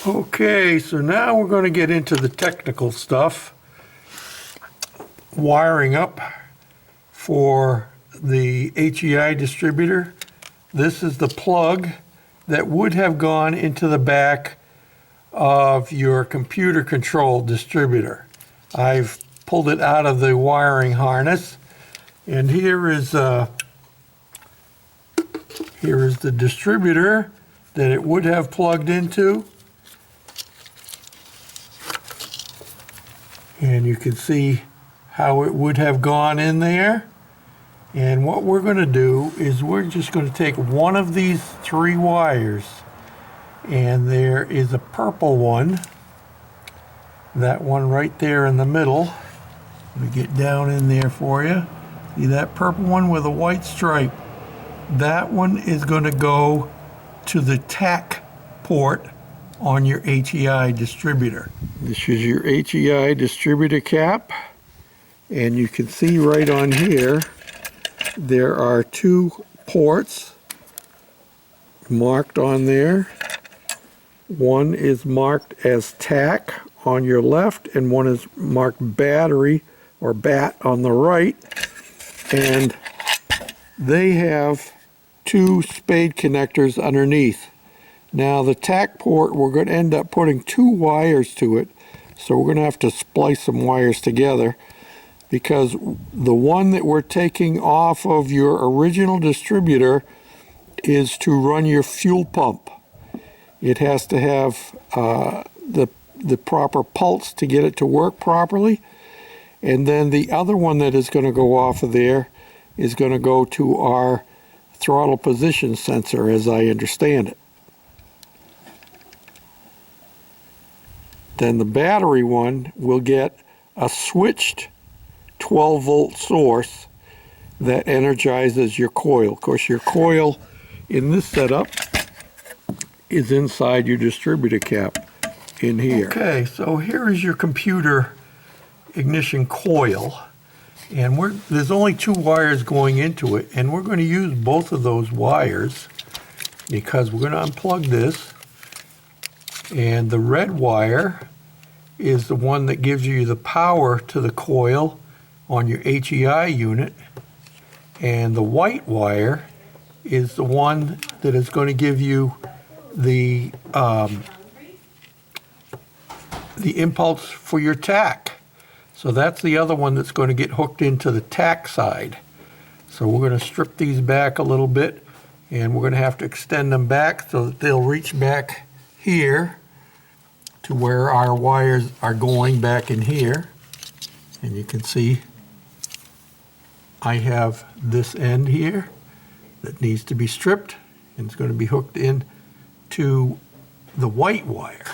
Okay, so now we're going to get into the technical stuff. Wiring up for the HEI distributor. This is the plug that would have gone into the back of your computer controlled distributor. I've pulled it out of the wiring harness, and here is the distributor that it would have plugged into. And you can see how it would have gone in there. And what we're going to do is we're just going to take one of these three wires, and there is a purple one, that one right there in the middle. Let me get down in there for you. See that purple one with a white stripe? That one is going to go to the Tack Port on your HEI distributor. This is your HEI distributor cap, and you can see right on here there are two ports marked on there. One is marked as tack on your left, and one is marked battery or bat on the right, and they have two spade connectors underneath. Now the tack port, we're going to end up putting two wires to it, so we're going to have to splice some wires together, because the one that we're taking off of your original distributor is to run your fuel pump. It has to have the proper pulse to get it to work properly, and then the other one that is going to go off of there is going to go to our throttle position sensor, as I understand it. Then the battery one will get a switched 12-volt source that energizes your coil. Of course, your coil in this setup is inside your distributor cap in here. Okay, so here is your computer ignition coil, and there's only two wires going into it, and we're going to use both of those wires because we're going to unplug this. And the red wire is the one that gives you the power to the coil on your HEI unit, and the white wire is the one that is going to give you the impulse for your tack. So that's the other one that's going to get hooked into the tack side. So we're going to strip these back a little bit, and we're going to have to extend them back so that they'll reach back here to where our wires are going back in here. And you can see I have this end here that needs to be stripped, and it's going to be hooked in to the white wire.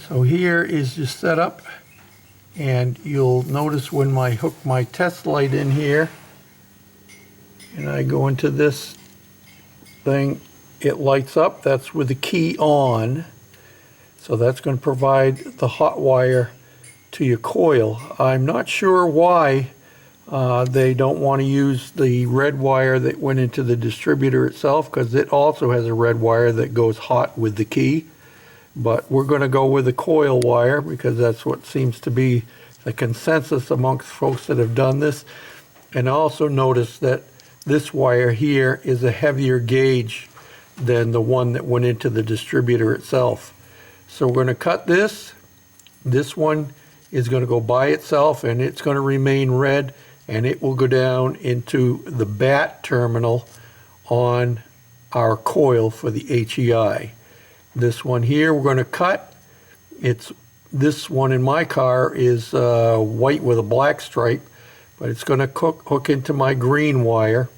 So here is just set up, and you'll notice when I hook my test light in here and I go into this thing, it lights up. That's with the key on. So that's going to provide the hot wire to your coil. I'm not sure why they don't want to use the red wire that went into the distributor itself, because it also has a red wire that goes hot with the key. But we're going to go with the coil wire because that's what seems to be the consensus amongst folks that have done this. And also notice that this wire here is a heavier gauge than the one that went into the distributor itself. So we're going to cut this. This one is going to go by itself, and it's going to remain red, and it will go down into the bat terminal on our coil for the HEI. This one here we're going to cut. This one in my car is white with a black stripe, but it's going to hook into my green wire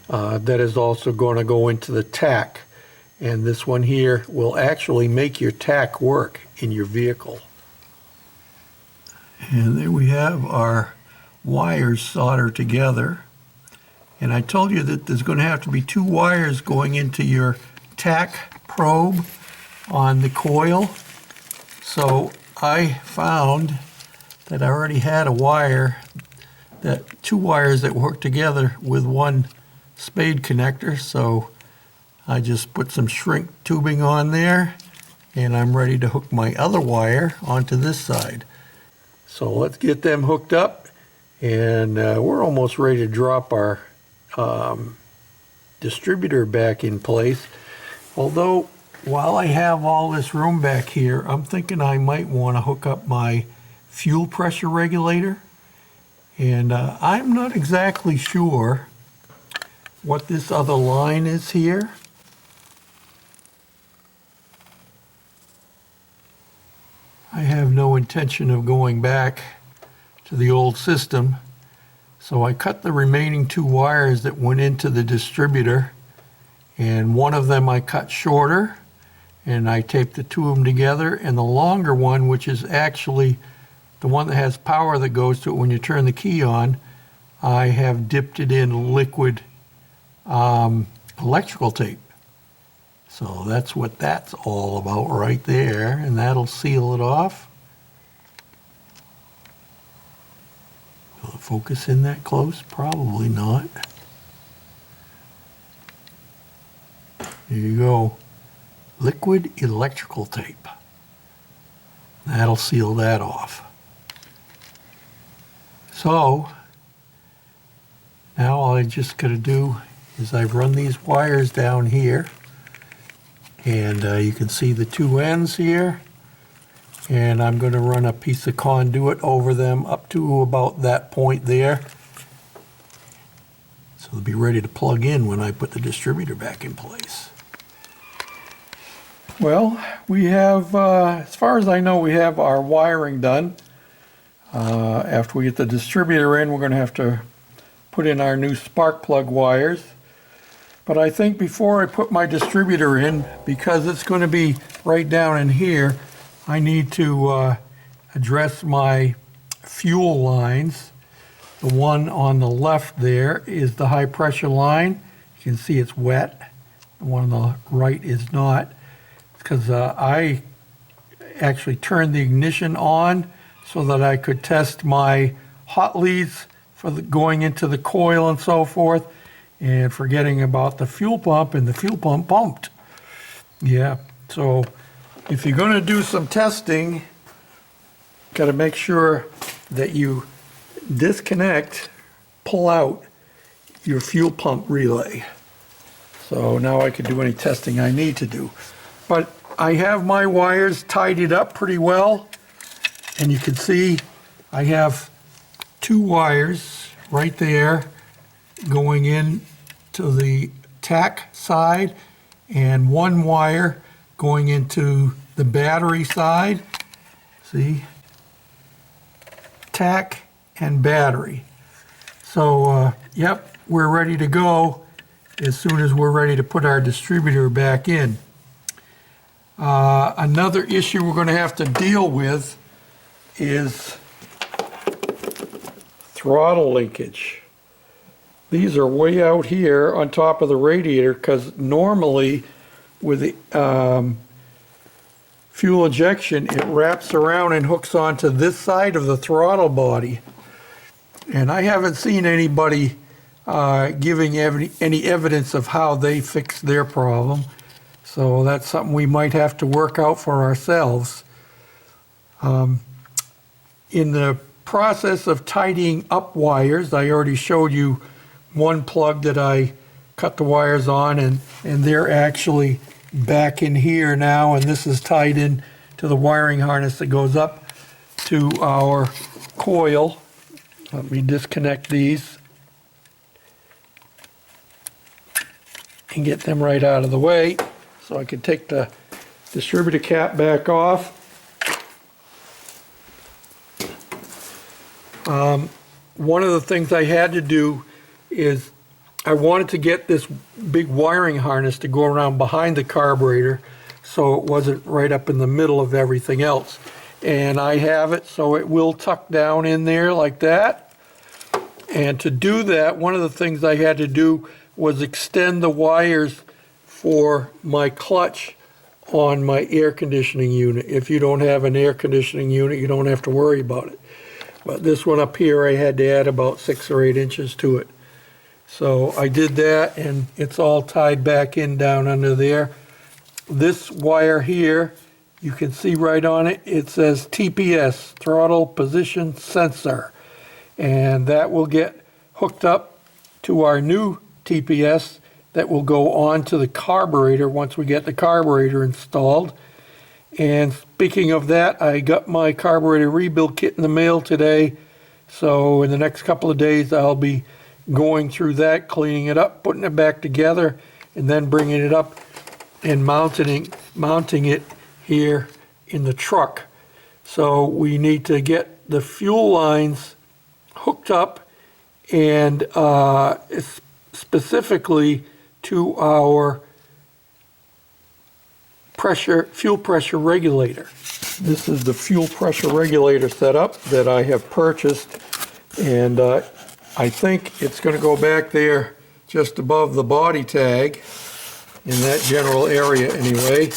that is also going to go into the tack. And this one here will actually make your tack work in your vehicle. And there we have our wires soldered together. And I told you that there's going to have to be two wires going into your tack probe on the coil. So I found that I already had a wire that two wires that work together with one spade connector. So I just put some shrink tubing on there, and I'm ready to hook my other wire onto this side. So let's get them hooked up, and we're almost ready to drop our distributor back in place. Although, while I have all this room back here, I'm thinking I might want to hook up my fuel pressure regulator. And I'm not exactly sure what this other line is here. I have no intention of going back to the old system, so I cut the remaining two wires that went into the distributor, and one of them I cut shorter, and I taped the two of them together, and the longer one, which is actually the one that has power that goes to it when you turn the key on, I have dipped it in liquid electrical tape. So that's what that's all about right there, and that'll seal it off. Will it focus in that close? Probably not. There you go. Liquid electrical tape. That'll seal that off. So now all I just got to do is I've run these wires down here, and you can see the two ends here, and I'm going to run a piece of conduit over them up to about that point there, so they'll be ready to plug in when I put the distributor back in place. Well, we have, as far as I know, we have our wiring done. After we get the distributor in, we're going to have to put in our new spark plug wires. But I think before I put my distributor in, because it's going to be right down in here, I need to address my fuel lines. The one on the left there is the high pressure line. You can see it's wet. The one on the right is not, because I actually turned the ignition on so that I could test my hot leads for going into the coil and so forth, and forgetting about the fuel pump, and the fuel pump pumped. Yeah, so if you're going to do some testing, got to make sure that you disconnect, pull out your fuel pump relay. So now I can do any testing I need to do. But I have my wires tidied up pretty well, and you can see I have two wires right there going in to the tack side, and one wire going into the battery side. See? Tack and battery. So, yep, we're ready to go as soon as we're ready to put our distributor back in. Another issue we're going to have to deal with is throttle linkage. These are way out here on top of the radiator, because normally with the fuel injection, it wraps around and hooks onto this side of the throttle body. And I haven't seen anybody giving any evidence of how they fixed their problem. So that's something we might have to work out for ourselves. In the process of tidying up wires, I already showed you one plug that I cut the wires on, and they're actually back in here now, and this is tied in to the wiring harness that goes up to our coil. Let me disconnect these and get them right out of the way so I can take the distributor cap back off. One of the things I had to do is I wanted to get this big wiring harness to go around behind the carburetor so it wasn't right up in the middle of everything else. And I have it so it will tuck down in there like that. And to do that, one of the things I had to do was extend the wires for my clutch on my air conditioning unit. If you don't have an air conditioning unit, you don't have to worry about it. But this one up here, I had to add about 6 or 8 inches to it. So I did that, and it's all tied back in down under there. This wire here, you can see right on it, it says TPS, Throttle Position Sensor. And that will get hooked up to our new TPS that will go on to the carburetor once we get the carburetor installed. And speaking of that, I got my carburetor rebuild kit in the mail today. So in the next couple of days, I'll be going through that, cleaning it up, putting it back together, and then bringing it up and mounting it here in the truck. So we need to get the fuel lines hooked up, and specifically to our fuel pressure regulator. This is the fuel pressure regulator setup that I have purchased, and I think it's going to go back there just above the body tag in that general area anyway.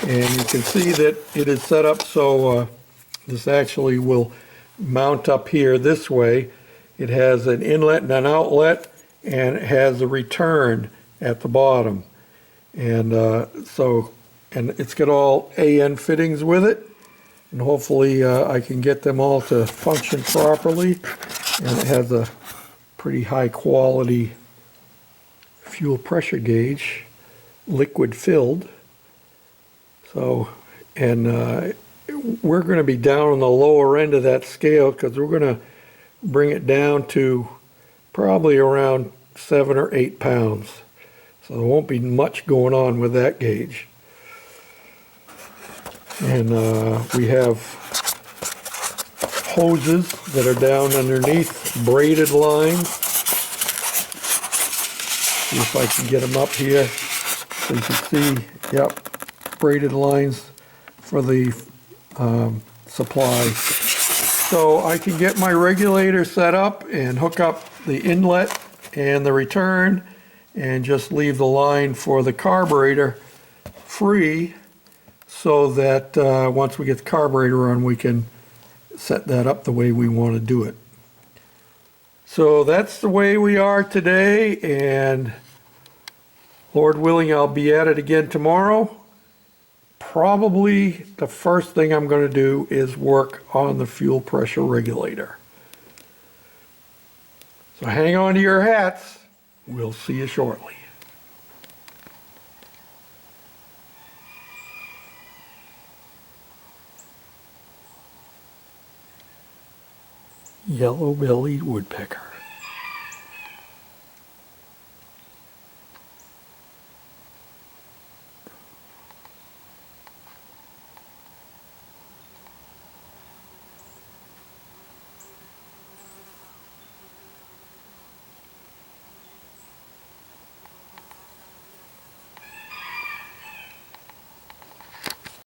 And you can see that it is set up so this actually will mount up here this way. It has an inlet and an outlet, and it has a return at the bottom. And and it's got all AN fittings with it, and hopefully I can get them all to function properly. And it has a pretty high quality fuel pressure gauge, liquid filled. So, and we're going to be down on the lower end of that scale because we're going to bring it down to probably around 7 or 8 pounds. So there won't be much going on with that gauge. And we have hoses that are down underneath, braided lines. See if I can get them up here so you can see, yep, braided lines for the supply. So I can get my regulator set up and hook up the inlet and the return and just leave the line for the carburetor free, so that once we get the carburetor on, we can set that up the way we want to do it. So that's the way we are today, and Lord willing, I'll be at it again tomorrow. Probably the first thing I'm going to do is work on the fuel pressure regulator. So hang on to your hats. We'll see you shortly. Yellow-bellied woodpecker.